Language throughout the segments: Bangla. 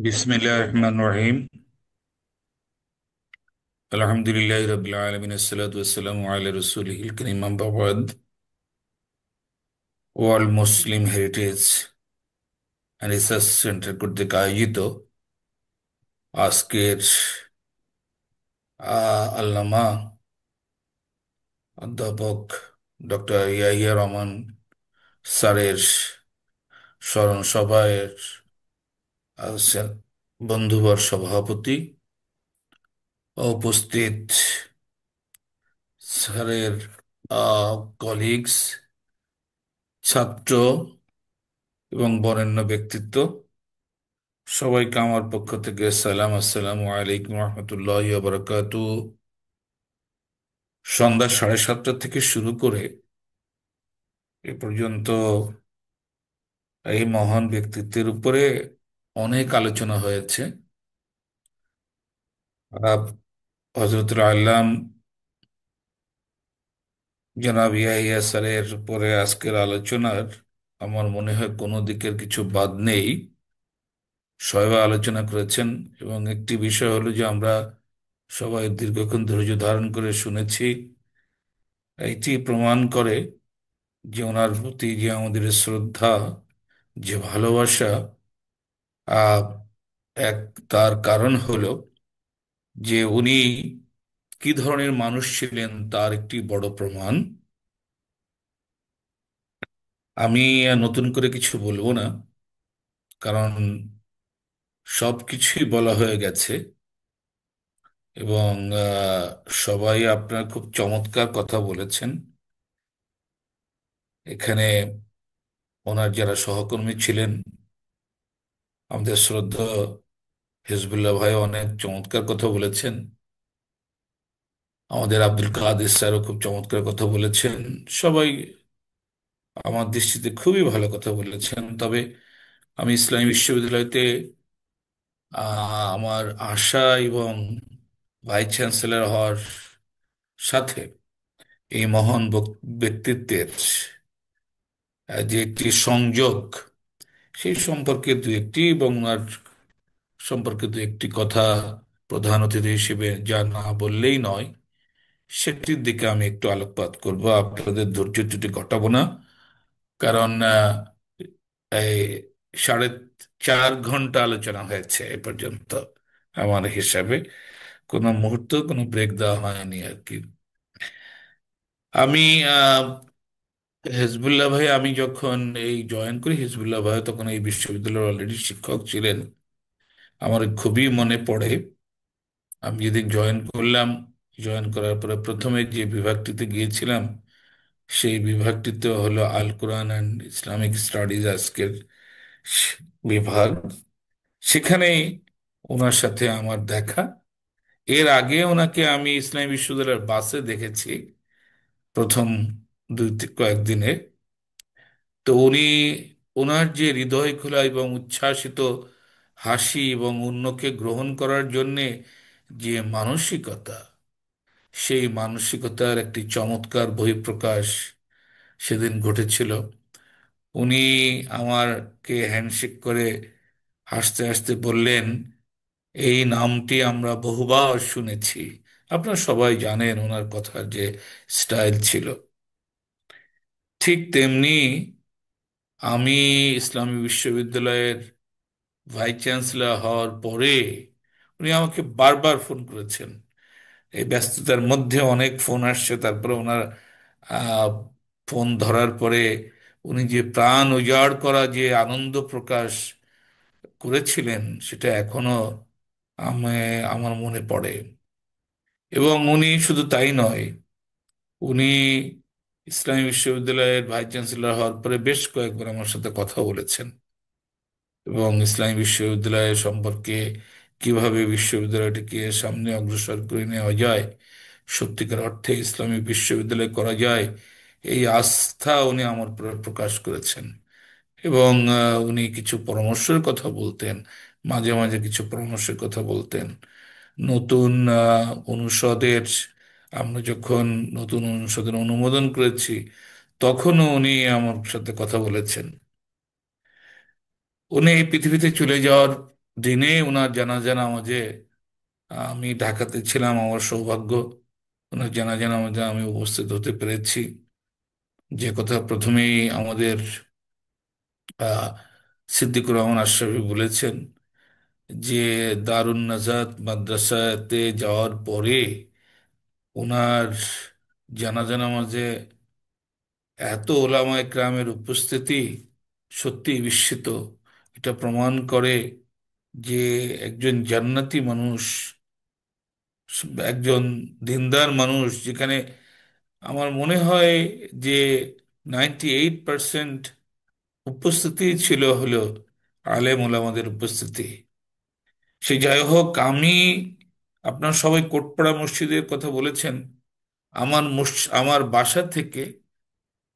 বিসমিল্লাহির রহমানির রহিম। আলহামদুলিল্লাহি রাব্বিল আলামিন, আসসালাতু ওয়াসসালামু আলা রাসূলিহিল কারীম, আম্মা বা'দ। World Muslim heritage and research centre কর্তৃক আয়োজিত আজকের আল্লামা অধ্যাপক ডক্টর ইয়াহিয়া রহমান স্যারের স্মরণ সভায় আছেন বন্ধুবর সভাপতি ও উপস্থিত স্যারের কলিগস, ছাত্র এবং বরেণ্য ব্যক্তিত্ব, সবাইকে আমার পক্ষ থেকে সালাম। আসসালামু আলাইকুম রহমতুল্লাহ বারাকাতু। সন্ধ্যা 7:30 থেকে শুরু করে এ পর্যন্ত এই মহান ব্যক্তিত্বের উপরে অনেক আলোচনা হয়েছে। আহ, হজরতুল আল্লাম জনাব ইয়াহিয়া স্যারের উপরে আজকের আলোচনার আমার মনে হয় কোনো দিকের কিছু বাদ নেই। সবাই আলোচনা করেছেন এবং একটি বিষয় হলো যে আমরা সবাই দীর্ঘক্ষণ ধৈর্য ধারণ করে শুনেছি। এটি প্রমাণ করে যে ওনার প্রতি যে আমাদের শ্রদ্ধা, যে ভালোবাসা, আহ এক তার কারণ হলো যে উনি কি ধরনের মানুষ ছিলেন তার একটি বড় প্রমাণ। আমি নতুন করে কিছু বলবো না, কারণ সব কিছুই বলা হয়ে গেছে এবং সবাই আপনার খুব চমৎকার কথা বলেছেন। এখানে ওনার যারা সহকর্মী ছিলেন, আমাদের শ্রদ্ধা হিজবুল্লাহ ভাই অনেক চমৎকার কথা বলেছেন, আমাদের আব্দুল কাদের স্যারও খুব চমৎকার কথা বলেছেন। সবাই আমার দৃষ্টিতে খুবই ভালো কথা বলেছেন। তবে আমি ইসলামী বিশ্ববিদ্যালয়তে আমার আশা এবং ভাইস চ্যান্সেলর হওয়ার সাথে এই মহান ব্যক্তিত্বের যে একটি সংযোগ, সেই সম্পর্কে দু একটি এবং ওনার সম্পর্কে দু একটি কথা প্রধান অতিথি হিসেবে যা না বললেই নয়, সেটির দিকে আমি একটু আলোকপাত করব। আপনাদের ধৈর্য ত্রুটি ঘটাবো না, কারণ এই 4.5 ঘন্টা আলোচনা হয়েছে এ পর্যন্ত। আমার হিসাবে কোনো মুহূর্ত কোনো ব্রেক দেওয়া হয়নি আর কি। আমি হিজবুল্লাহ ভাই, আমি যখন এই জয়েন করি হিজবুল্লাহ ভাই তখন এই বিশ্ববিদ্যালয়ের অলরেডি শিক্ষক ছিলেন। আমার খুবই মনে পড়ে, আমি যেদিন জয়েন করলাম, জয়েন করার পরে প্রথমে যে বিভাগটিতে গিয়েছিলাম, সেই বিভাগটিতে হলো আল কোরআন অ্যান্ড ইসলামিক স্টাডিজ আজকের বিভাগ। সেখানেই ওনার সাথে আমার দেখা। এর আগে ওনাকে আমি ইসলামী বিশ্ববিদ্যালয়ের বাসে দেখেছি প্রথম কয়েকদিনে। তো উনি, ওনার যে হৃদয় খোলা এবং উচ্ছ্বাসিত হাসি এবং অন্যকে গ্রহণ করার জন্যে যে মানসিকতা, সেই মানসিকতার একটি চমৎকার বহিঃপ্রকাশ সেদিন ঘটেছিল। উনি আমাকে হ্যান্ডশেক করে হাসতে হাসতে বললেন, এই নামটি আমরা বহুবার শুনেছি। আপনারা সবাই জানেন ওনার কথার যে স্টাইল ছিল। ঠিক তেমনি আমি ইসলামী বিশ্ববিদ্যালয়ের ভাইস চ্যান্সেলর হওয়ার পরে উনি আমাকে বারবার ফোন করেছেন। এই ব্যস্ততার মধ্যে অনেক ফোন আসছে, তারপরে ওনার আহ, ফোন ধরার পরে উনি যে প্রাণ উজাড় করা যে আনন্দ প্রকাশ করেছিলেন, সেটা এখনো আমি আমার মনে পড়ে। এবং উনি শুধু তাই নয়, উনি ইসলামী বিশ্ববিদ্যালয়ের ভাইস চ্যান্সেলর হওয়ার পরে বেশ কয়েকবার আমার সাথে কথা বলেছেন এবং ইসলামী বিশ্ববিদ্যালয় সম্পর্কে কিভাবে বিশ্ববিদ্যালয়টিকে সামনে অগ্রসর করে নেওয়া যায়, সত্যিকার অর্থে ইসলামী বিশ্ববিদ্যালয় করা যায়, এই আস্থা উনি আমার উপর প্রকাশ করেছেন। এবং উনি কিছু পরামর্শের কথা বলতেন, মাঝে মাঝে কিছু পরামর্শের কথা বলতেন। নতুন অনুষদের, আমরা যখন নতুন অনুষদের অনুমোদন করেছি, তখনও উনি আমার সাথে কথা বলেছেন। উনি এই পৃথিবীতে চলে যাওয়ার দিনে ওনার জানাজা নামাজে আমি ঢাকাতে ছিলাম, আমার সৌভাগ্য ওনার জানাজা নামাজে আমি উপস্থিত হতে পেরেছি। যে কথা প্রথমেই আমাদের আহ সিদ্দিকুর রহমান আশরাফি বলেছেন, যে দারুন নাজাত মাদ্রাসাতে যাওয়ার পরে ওনার জানাজা নামাজে এত ওলামা একরামের উপস্থিতি সত্যি বিস্মিত। এটা প্রমাণ করে যে একজন জান্নাতি মানুষ, একজন দিনদার মানুষ, যেখানে আমার মনে হয় যে 98% উপস্থিতি ছিল হলো আলেম ওলামাদের উপস্থিতি। সে যাই হোক, আমি, আপনার সবাই কোটপাড়া মসজিদের কথা বলেছেন। আমার বাসা থেকে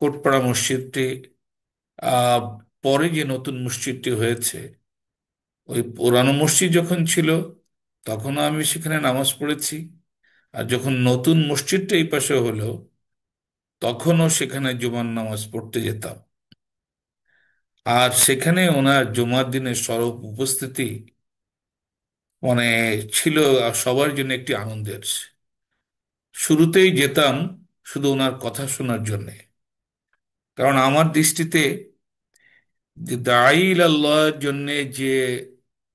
কোটপাড়া মসজিদটি, আহ পরে যে নতুন মসজিদটি হয়েছে, ওই পুরানো মসজিদ যখন ছিল তখনও আমি সেখানে নামাজ পড়েছি। আর যখন নতুন মসজিদটা এই পাশে হলো, তখনও সেখানে জুমার নামাজ পড়তে যেতাম। আর সেখানে ওনার জুমার দিনের সরব উপস্থিতি মানে ছিল সবার জন্য একটি আনন্দের। শুরুতেই যেতাম শুধু ওনার কথা শোনার জন্যে, কারণ আমার দৃষ্টিতে যে দায়ী আল্লাহর জন্য যে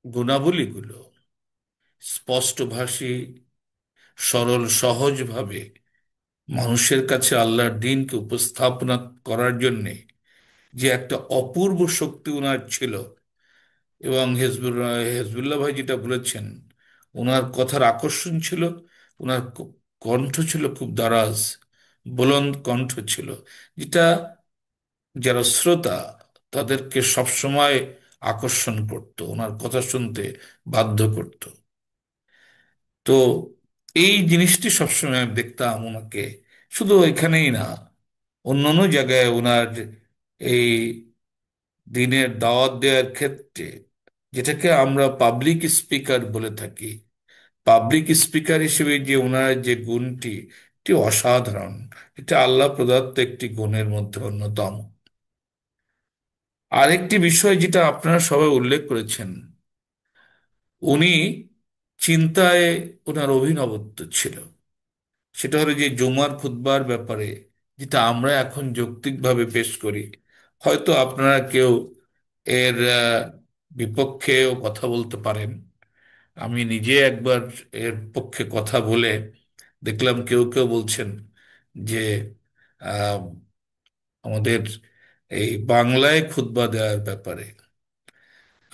গুণাবলীগুলো, স্পষ্টভাষী, সরল সহজভাবে মানুষের কাছে আল্লাহর দিনকে উপস্থাপনা করার জন্যে যে একটা অপূর্ব শক্তি ওনার ছিল। এবং হেজবুল্লাহ ভাই যেটা বলেছেন, ওনার কথার আকর্ষণ ছিল, ওনার কণ্ঠ ছিল খুব দারাজ, বুলন্দ কণ্ঠ ছিল, যেটা যারা শ্রোতা তাদেরকে সবসময় আকর্ষণ করত, ওনার কথা শুনতে বাধ্য করত। তো এই জিনিসটি সবসময় আমি দেখতাম ওনাকে, শুধু এখানেই না, অন্যান্য জায়গায় ওনার এই দিনের দাওয়াত দেওয়ার ক্ষেত্রে, যেটাকে আমরা পাবলিক স্পিকার বলে থাকি, পাবলিক স্পিকার হিসেবে যে ওনার যে গুণটি, এটি অসাধারণ। এটা আল্লাহ প্রদত্ত একটি গুণের মধ্যে অন্যতম। আরেকটি বিষয় যেটা আপনারা সবাই উল্লেখ করেছেন, উনি চিন্তায় ওনার অভিনবত্ব ছিল। সেটা হলো যে জুমার খুতবার ব্যাপারে, যেটা আমরা এখন যৌক্তিকভাবে পেশ করি, হয়তো আপনারা কেউ এর বিপক্ষেও কথা বলতে পারেন। আমি নিজে একবার এর পক্ষে কথা বলে দেখলাম কেউ কেউ বলছেন যে আহ, আমাদের এই বাংলায় খুতবা দেওয়ার ব্যাপারে,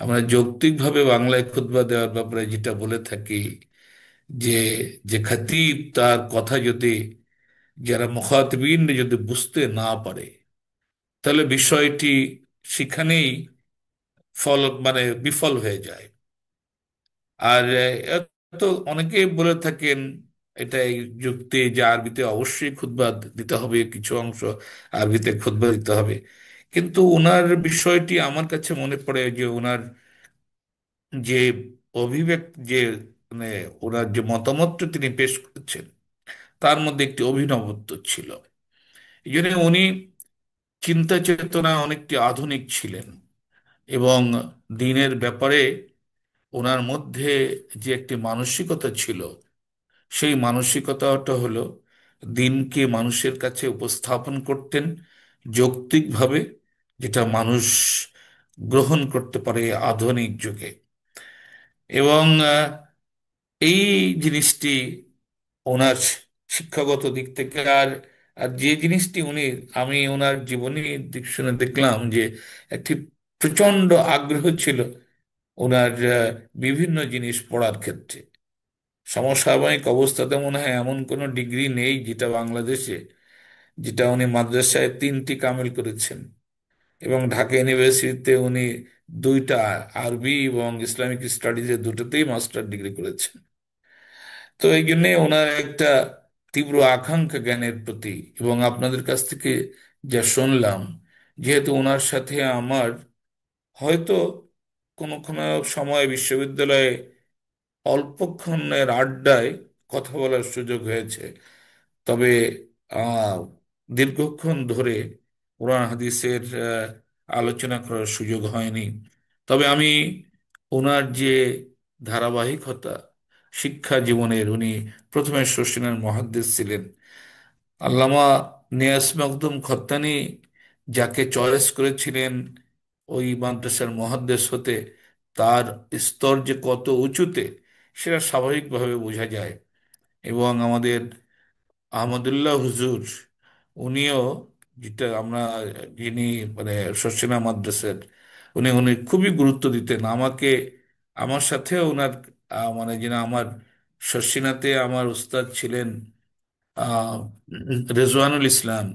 আমরা যৌক্তিকভাবে বাংলায় খুতবা দেওয়ার ব্যাপারে যেটা বলে থাকি, যে যে খতিব তার কথা যদি যারা মুখাতবিন যদি বুঝতে না পারে, তাহলে বিষয়টি সেখানেই বিফল হয়ে যায়। আর তো অনেকেই বলে থাকেন এটাই যুক্তি যে আরবিতে অবশ্যই খুতবা দিতে হবে, কিছু অংশ আরবিতে খুতবা দিতে হবে। কিন্তু ওনার বিষয়টি আমার কাছে মনে পড়ে যে ওনার যে অভিব্যক্তি, যে মানে ওনার যে মতামতটা তিনি পেশ করেছেন, তার মধ্যে একটি অভিনবত্ব ছিল। এই জন্য উনি চিন্তা চেতনা অনেকটি আধুনিক ছিলেন। এবং দিনের ব্যাপারে ওনার মধ্যে যে একটি মানসিকতা ছিল, সেই মানসিকতাটা হলো দিনকে মানুষের কাছে উপস্থাপন করতেন যৌক্তিকভাবে, যেটা মানুষ গ্রহণ করতে পারে আধুনিক যুগে। এবং এই জিনিসটি ওনার শিক্ষাগত দিক থেকে, আর আর যে জিনিসটি আমি ওনার জীবনী দিক শুনে দেখলাম যে একটি প্রচন্ড আগ্রহ ছিল ওনার বিভিন্ন জিনিস পড়ার ক্ষেত্রে। সমসাময়িক অবস্থাতে মনে হয় এমন কোনো ডিগ্রি নেই যেটা বাংলাদেশে, যেটা উনি মাদ্রাসায় 3টি কামিল করেছেন, এবং ঢাকা ইউনিভার্সিটিতে উনি 2টা, আরবি এবং ইসলামিক স্টাডিজে দুটোতেই মাস্টার ডিগ্রি করেছেন। তো এই জন্যে ওনার একটা তীব্র আকাঙ্ক্ষা জ্ঞানের প্রতি। এবং আপনাদের কাছ থেকে যা শুনলাম, যেহেতু ওনার সাথে আমার হয়তো কোনো কোনো সময় বিশ্ববিদ্যালয়ে অল্পক্ষণের আড্ডায় কথা বলার সুযোগ হয়েছে, তবে আহ দীর্ঘক্ষণ ধরে কোরআন হাদিসের আলোচনা করার সুযোগ হয়নি। তবে আমি ওনার যে ধারাবাহিকতা শিক্ষা জীবনের, উনি প্রথমে শর্ষিনার মহাদ্দেশ ছিলেন। আল্লামা নিয়াজ মখদুম খত্তানি যাকে চয়েস করেছিলেন ওই মাদ্রাসার মহাদ্দেশ হতে, তার স্তর যে কত উঁচুতে সেটা স্বাভাবিকভাবে বোঝা যায়। এবং আমাদের আহমদুল্লাহ হুজুর, উনিও, যেটা আমরা, যিনি মানে শর্ষিনা মাদ্রাসার, উনি উনি খুবই গুরুত্ব দিতেন আমাকে। আমার সাথে ওনার মানে যিনি আমার শর্ষিনাতে আমার উস্তাদ ছিলেন, আহ রেজওয়ানুল ইসলাম,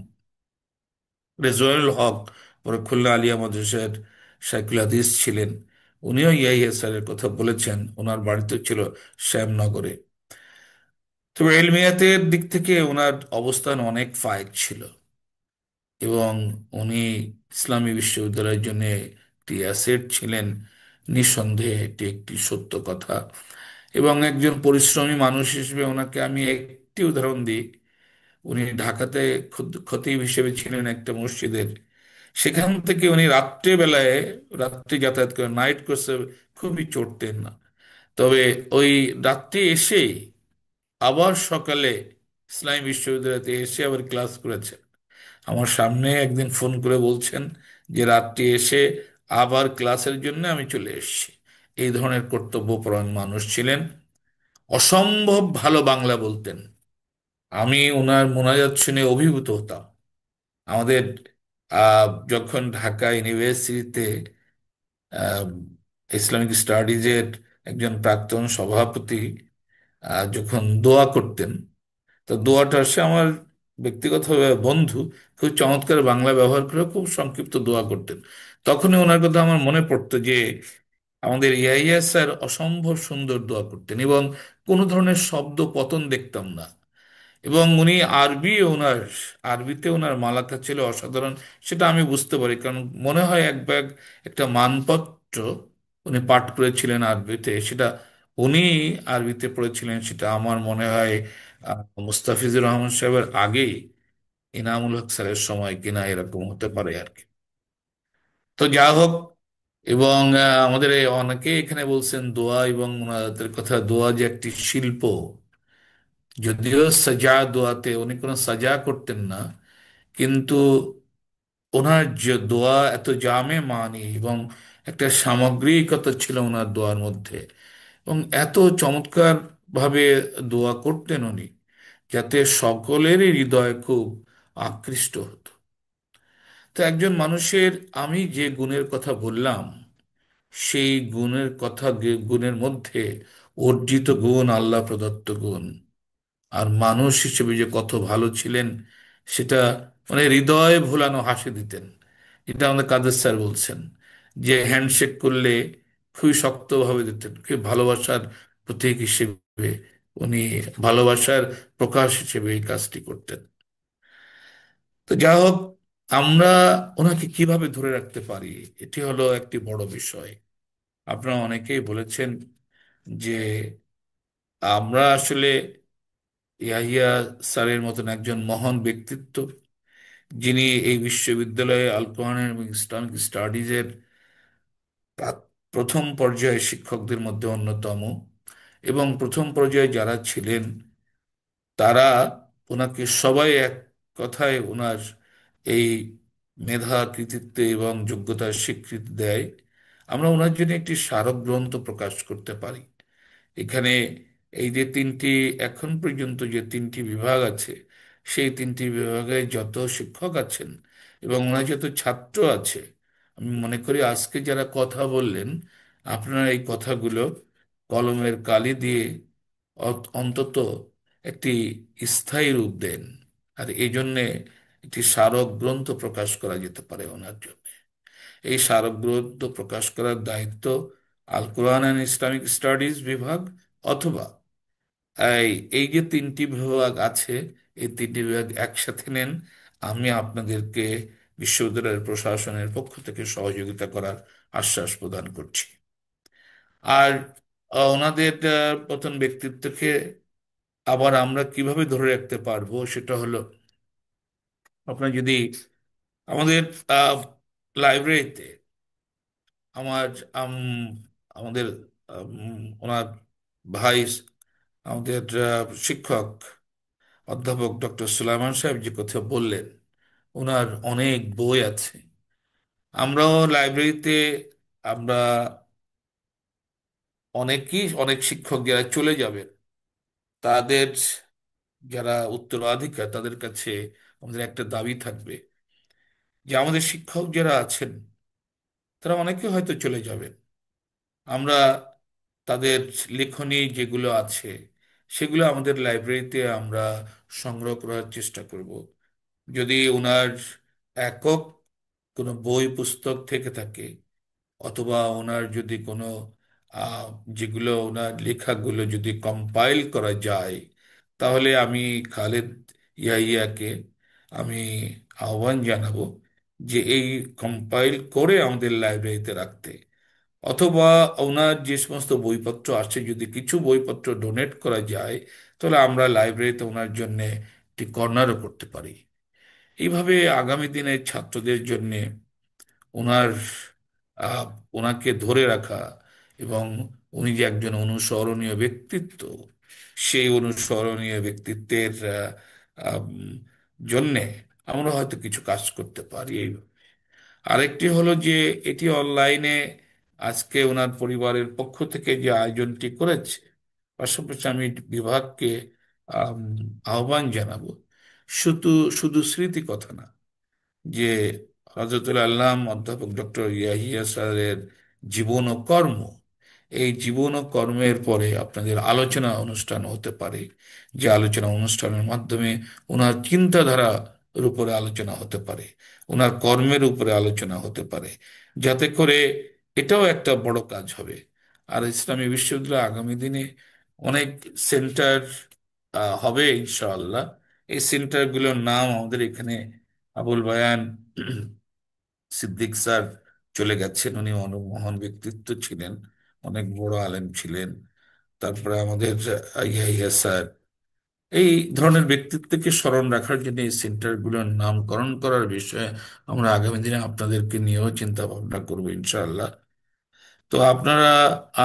রেজওয়ানুল হক, পরে খুলনা আলিয়া মাদ্রাসার শাইখুল হাদিস ছিলেন। উনিও ইয়াহিয়া স্যারের কথা বলেছেন, ওনার বাড়িতে ছিল শ্যামনগরে। তবে এলমিয়াতের দিক থেকে ওনার অবস্থান অনেক ফায়েক ছিল, এবং উনি ইসলামী বিশ্ববিদ্যালয়ের জন্য একটি অ্যাসেট ছিলেন। নিঃসন্দেহে এটি একটি সত্য কথা। এবং একজন পরিশ্রমী মানুষ হিসেবে ওনাকে আমি একটি উদাহরণ দিই। উনি ঢাকাতে খতিব হিসেবে ছিলেন একটা মসজিদের। সেখান থেকে উনি রাত্রেবেলায়, রাত্রে যাতায়াত করেন, নাইট কোর্সে খুবই চড়তেন না। তবে ওই রাত্রে এসে আবার সকালে ইসলামী বিশ্ববিদ্যালয়তে এসে আবার ক্লাস করেছেন। আমার সামনে একদিন ফোন করে বলছেন যে রাত্রে এসে আবার ক্লাসের জন্য আমি চলে এসেছি। এই ধরনের কর্তব্যপরায়ণ মানুষ ছিলেন। অসম্ভব ভালো বাংলা বলতেন। আমি ওনার মোনাজাত শুনে অভিভূত হতাম। আমাদের যখন ঢাকা ইউনিভার্সিটিতে আহ, ইসলামিক স্টাডিজের একজন প্রাক্তন সভাপতি যখন দোয়া করতেন, তো দোয়াটা সে আমার ব্যক্তিগতভাবে বন্ধু, খুব চমৎকার বাংলা ব্যবহার করে খুব সংক্ষিপ্ত দোয়া করতেন। তখনই ওনার কথা আমার মনে পড়তো যে আমাদের ইয়াহিয়া স্যার অসম্ভব সুন্দর দোয়া করতেন, এবং কোনো ধরনের শব্দ পতন দেখতাম না। এবং উনি আরবিতে ওনার মালাকা ছিল অসাধারণ। সেটা আমি বুঝতে পারি, কারণ মনে হয় এক ব্যাগ একটা মানপত্র উনি পাঠ করেছিলেন আরবিতে। সেটা উনি আরবিতে পড়েছিলেন, সেটা আমার মনে হয় মুস্তাফিজুর রহমান সাহেবের আগেই ইনামুল হক স্যারের সময় কিনা, এরকম হতে পারে আর কি। তো যা হোক, এবং আমাদের এই অনেকেই এখানে বলছেন দোয়া এবং ওনাদের কথা, দোয়া যে একটি শিল্প। যদিও সাজা, দোয়াতে উনি কোনো সাজা করতেন না, কিন্তু ওনার যে দোয়া এত জামে মানি, এবং একটা সামগ্রিকতা ছিল ওনার দোয়ার মধ্যে, এবং এত চমৎকার ভাবে দোয়া করতেন উনি, যাতে সকলেরই হৃদয় খুব আকৃষ্ট হতো। তো একজন মানুষের, আমি যে গুণের কথা বললাম, সেই গুণের মধ্যে অর্জিত গুণ, আল্লাহ প্রদত্ত গুণ, আর মানুষ হিসেবে যে কত ভালো ছিলেন, সেটা মানে হৃদয়ে ভোলানো হাসি দিতেন। এটা আমাদের কাদের স্যার বলছেন যে হ্যান্ডশেক করলে খুবই শক্তভাবে দিতেন, খুব ভালোবাসার প্রতীক হিসেবে উনি, ভালোবাসার প্রকাশ হিসেবে এই কাজটি করতেন। তো যা হোক, আমরা ওনাকে কিভাবে ধরে রাখতে পারি, এটি হলো একটি বড় বিষয়। আপনারা অনেকেই বলেছেন যে আমরা আসলে ইয়াহিয়া স্যারের মতন একজন মহান ব্যক্তিত্ব, যিনি এই বিশ্ববিদ্যালয়ে আল কোরআন এবং ইসলামিক স্টাডিজের প্রথম পর্যায়ে শিক্ষকদের মধ্যে অন্যতম, এবং প্রথম পর্যায়ে যারা ছিলেন তারা ওনাকে সবাই এক কথায় ওনার এই মেধা, কৃতিত্ব এবং যোগ্যতার স্বীকৃতি দেয়। আমরা ওনার জন্য একটি স্মারক গ্রন্থ প্রকাশ করতে পারি। এখানে এই যে তিনটি, এখন পর্যন্ত যে তিনটি বিভাগ আছে, সেই তিনটি বিভাগে যত শিক্ষক আছেন এবং ওনার যত ছাত্র আছে, আমি মনে করি আজকে যারা কথা বললেন, আপনারা এই কথাগুলো কলমের কালি দিয়ে অন্তত একটি স্থায়ী রূপ দেন। আর এই জন্যে একটি স্মারক গ্রন্থ প্রকাশ করা যেতে পারে ওনার জন্য। এই স্মারক গ্রন্থ প্রকাশ করার দায়িত্ব আল কোরআন অ্যান্ড ইসলামিক স্টাডিজ বিভাগ, অথবা এই এই যে তিনটি বিভাগ আছে, এই তিনটি বিভাগ একসাথে নেন। আমি আপনাদেরকে বিশ্ববিদ্যালয়ের প্রশাসনের পক্ষ থেকে সহযোগিতা করার আশ্বাস প্রদান করছি। আর ওনাদের মতন ব্যক্তিত্বকে আবার আমরা কিভাবে ধরে রাখতে পারবো, সেটা হলো, আপনার যদি আমাদের লাইব্রেরিতে আমার আমাদের ওনার ভাই, আমাদের শিক্ষক অধ্যাপক ডক্টর সুলাইমান সাহেব যে কথা বললেন, ওনার অনেক বই আছে। আমরাও লাইব্রেরিতে, আমরা অনেকেই, অনেক শিক্ষক যারা চলে যাবেন, তাদের যারা উত্তরাধিকার, তাদের কাছে আমাদের একটা দাবি থাকবে যে আমাদের শিক্ষক যারা আছেন তারা অনেকে হয়তো চলে যাবেন। আমরা তাদের লেখনী যেগুলো আছে সেগুলো আমাদের লাইব্রেরিতে আমরা সংগ্রহ করার চেষ্টা করব। যদি ওনার একক কোনো বই পুস্তক থেকে থাকে, অথবা ওনার যদি কোনো আহ, যেগুলো ওনার লেখাগুলো যদি কম্পাইল করা যায়, তাহলে আমি খালেদ ইয়াহিয়াকে আমি আহ্বান জানাবো যে এই কম্পাইল করে আমাদের লাইব্রেরিতে রাখতে। অথবা ওনার যে সমস্ত বইপত্র আছে, যদি কিছু বইপত্র ডোনেট করা যায়, তাহলে আমরা লাইব্রেরিতে ওনার জন্য একটি কর্নারও করতে পারি। এইভাবে আগামী দিনের ছাত্রদের জন্য ওনার আহ, ওনাকে ধরে রাখা, এবং উনি যে একজন অনুসরণীয় ব্যক্তিত্ব, সেই অনুসরণীয় ব্যক্তিত্বের জন্যে আমরা হয়তো কিছু কাজ করতে পারি। আরেকটি হলো যে এটি অনলাইনে আজকে ওনার পরিবারের পক্ষ থেকে যে আয়োজনটি করেছে, পাশাপাশি আমি বিভাগকে আম, আহ্বান জানাবো, শুধু শুধু স্মৃতি কথা না, যে হযরতুল আল্লাম অধ্যাপক ডক্টর ইয়াহিয়া স্যারের জীবন ও কর্ম, এই জীবন ও কর্মের পরে আপনাদের আলোচনা অনুষ্ঠান হতে পারে, যে আলোচনা অনুষ্ঠানের মাধ্যমে ওনার চিন্তাধারার উপরে আলোচনা হতে পারে, ওনার কর্মের উপরে আলোচনা হতে পারে, যাতে করে এটাও একটা বড় কাজ হবে। আর ইসলামী বিশ্ববিদ্যালয় আগামী দিনে অনেক সেন্টার হবে ইনশাআল্লাহ। এই সেন্টারগুলোর নাম আমাদের এখানে আবুল বায়ান সিদ্দিক স্যার চলে গেছেন, উনি মহান ব্যক্তিত্ব ছিলেন, অনেক বড় আলেম ছিলেন। তারপরে আমাদের ইয়াহিয়া স্যার, এই ধরনের ব্যক্তিত্বকে স্মরণ রাখার জন্য এই সেন্টারগুলোর নামকরণ করার বিষয়ে আমরা আগামী দিনে আপনাদেরকে নিয়েও চিন্তা ভাবনা করবো ইনশাআল্লাহ। তো আপনারা,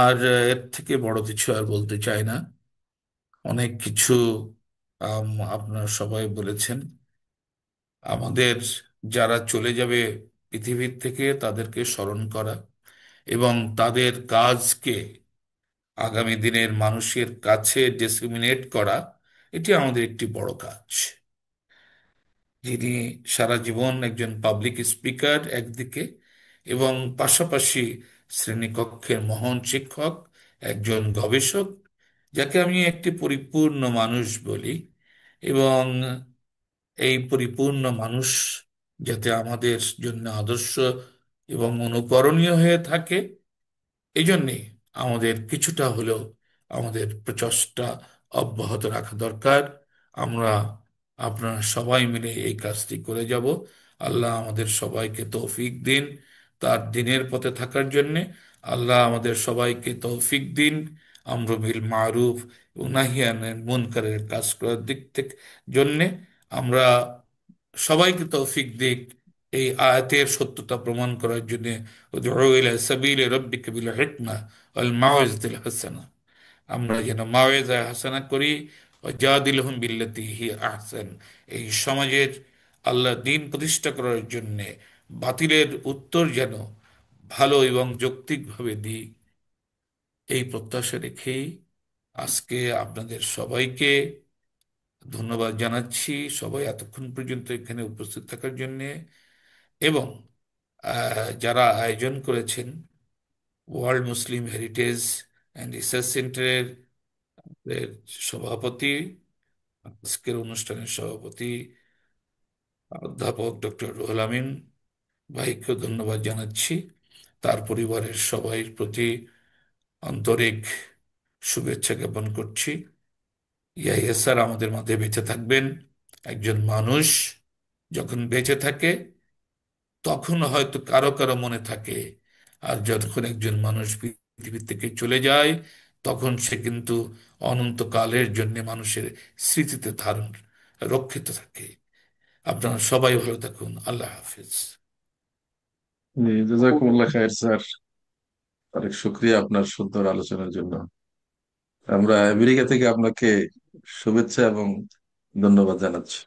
আর এর থেকে বড় কিছু আর বলতে চাই না। অনেক কিছু আপনারা সবাই বলেছেন। আমাদের যারা চলে যাবে পৃথিবীর থেকে, তাদেরকে স্মরণ করা এবং তাদের কাজকে আগামী দিনের মানুষের কাছে ডিসেমিনেট করা, এটি আমাদের একটি বড় কাজ। যিনি সারা জীবন একজন পাবলিক স্পিকার একদিকে, এবং পাশাপাশি শ্রেণীকক্ষের মহান শিক্ষক, একজন গবেষক, যাকে আমি একটি পরিপূর্ণ মানুষ বলি। এবং এই পরিপূর্ণ মানুষ যাতে আমাদের জন্য আদর্শ এবং অনুকরণীয় হয়ে থাকে, এই জন্যে আমাদের কিছুটা হলেও আমাদের প্রচেষ্টা অব্যাহত রাখা দরকার। আমরা, আপনারা সবাই মিলে এই কাজটি করে যাব। আল্লাহ আমাদের সবাইকে তৌফিক দিন তার দিনের পথে থাকার জন্যে। আল্লাহ আমাদের সবাইকে তৌফিক দিন আমর বিল মারুফ ও নাহি আনিল মুনকারের কাজ করার দিক থেকে জন্যে। আমরা সবাইকে তৌফিক দিক এই আয়াতের সত্যতা প্রমাণ করার জন্য। উদউ ইলা সাবিলি রাব্বিকা বিল হিকমা ওয়াল মাউইজাতিল হাসানা, আমরা যেন মাওয়েজা হাসানা করি। ওয়াজাদিলহুম বিল্লাতি হি আহসান, এই সমাজের আল্লাহ দিন প্রতিষ্ঠা করার জন্য বাতিলের উত্তর যেন ভালো এবং যৌক্তিকভাবে দিই, এই প্রত্যাশা রেখেই আজকে আপনাদের সবাইকে ধন্যবাদ জানাচ্ছি, সবাই এতক্ষণ পর্যন্ত এখানে উপস্থিত থাকার জন্য। এবং যারা আয়োজন করেছেন, world Muslim heritage and research সেন্টারের এর সভাপতি, আজকের অনুষ্ঠানের সভাপতি অধ্যাপক ডক্টর রুহুল আমিন ভাইকেও ধন্যবাদ জানাচ্ছি। তার পরিবারের সবাই প্রতি আন্তরিক শুভেচ্ছা জ্ঞাপন করছি। ইয়াহিয়া স্যার আমাদের মাঝে বেঁচে থাকবেন। একজন মানুষ যখন বেঁচে থাকে, তখন হয়তো কারো কারো মনে থাকে, আর যতক্ষণ একজন মানুষ পৃথিবী থেকে চলে যায়, তখন সে কিন্তু অনন্তকালের জন্য মানুষের স্মৃতিতে ধারণ, রক্ষিত থাকে। আপনারা সবাই ভালো থাকুন। আল্লাহ হাফিজ। জি, জাজাকুমুল্লাহ খায়ের স্যার। অনেক শুক্রিয়া আপনার সুন্দর আলোচনার জন্য। আমরা আমেরিকা থেকে আপনাকে শুভেচ্ছা এবং ধন্যবাদ জানাচ্ছি।